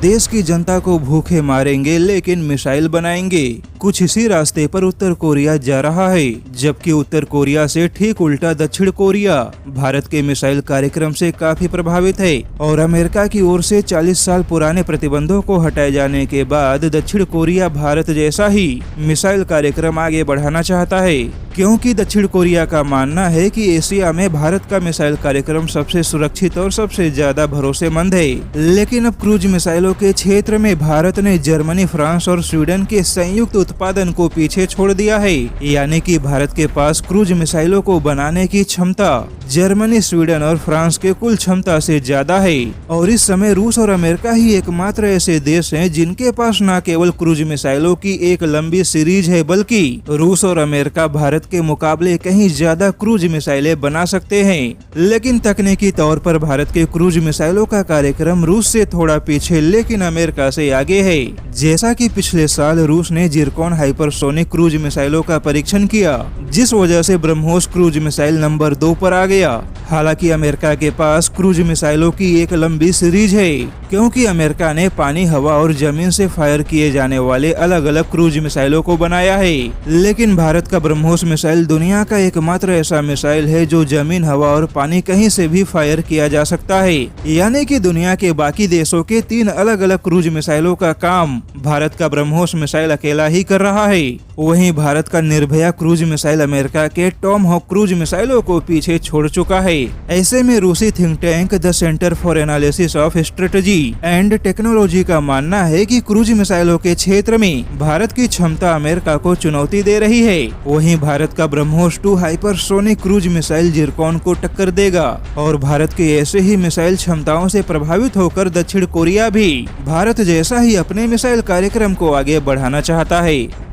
देश की जनता को भूखे मारेंगे लेकिन मिसाइल बनाएंगे। कुछ इसी रास्ते पर उत्तर कोरिया जा रहा है, जबकि उत्तर कोरिया से ठीक उल्टा दक्षिण कोरिया भारत के मिसाइल कार्यक्रम से काफी प्रभावित है और अमेरिका की ओर से 40 साल पुराने प्रतिबंधों को हटाए जाने के बाद दक्षिण कोरिया भारत जैसा ही मिसाइल कार्यक्रम आगे बढ़ाना चाहता है, क्योंकि दक्षिण कोरिया का मानना है कि एशिया में भारत का मिसाइल कार्यक्रम सबसे सुरक्षित और सबसे ज्यादा भरोसेमंद है। लेकिन अब क्रूज मिसाइलों के क्षेत्र में भारत ने जर्मनी, फ्रांस और स्वीडन के संयुक्त उत्पादन को पीछे छोड़ दिया है, यानी कि भारत के पास क्रूज मिसाइलों को बनाने की क्षमता जर्मनी, स्वीडन और फ्रांस के कुल क्षमता से ज्यादा है। और इस समय रूस और अमेरिका ही एकमात्र ऐसे देश हैं जिनके पास न केवल क्रूज मिसाइलों की एक लंबी सीरीज है, बल्कि रूस और अमेरिका भारत के मुकाबले कहीं ज्यादा क्रूज मिसाइलें बना सकते हैं। लेकिन तकनीकी तौर पर भारत के क्रूज मिसाइलों का कार्यक्रम रूस से थोड़ा पीछे लेकिन अमेरिका से आगे है। जैसा कि पिछले साल रूस ने जिरकॉन हाइपरसोनिक क्रूज मिसाइलों का परीक्षण किया, जिस वजह से ब्रह्मोस क्रूज मिसाइल नंबर 2 पर आ गया। हालांकि अमेरिका के पास क्रूज मिसाइलों की एक लंबी सीरीज है, क्योंकि अमेरिका ने पानी, हवा और जमीन से फायर किए जाने वाले अलग अलग क्रूज मिसाइलों को बनाया है। लेकिन भारत का ब्रह्मोस मिसाइल दुनिया का एकमात्र ऐसा मिसाइल है जो जमीन, हवा और पानी कहीं से भी फायर किया जा सकता है, यानी कि दुनिया के बाकी देशों के 3 अलग अलग क्रूज मिसाइलों का काम भारत का ब्रह्मोस मिसाइल अकेला ही कर रहा है। वहीं भारत का निर्भया क्रूज मिसाइल अमेरिका के टॉमहॉक क्रूज मिसाइलों को पीछे छोड़ चुका है। ऐसे में रूसी think tank the centre for analysis of strategy and technology का मानना है कि क्रूज मिसाइलों के क्षेत्र में भारत की क्षमता अमेरिका को चुनौती दे रही है। वहीं भारत का BrahMos 2 hypersonic cruise missile Zircon को टक्कर देगा और भारत के ऐसे ही मिसाइल क्षमताओं से प्रभावित होकर दक्षिण कोरिया भी भारत जैसा ही अपने मिसाइल कार्यक्रम को आगे बढ़ाना चाहता है।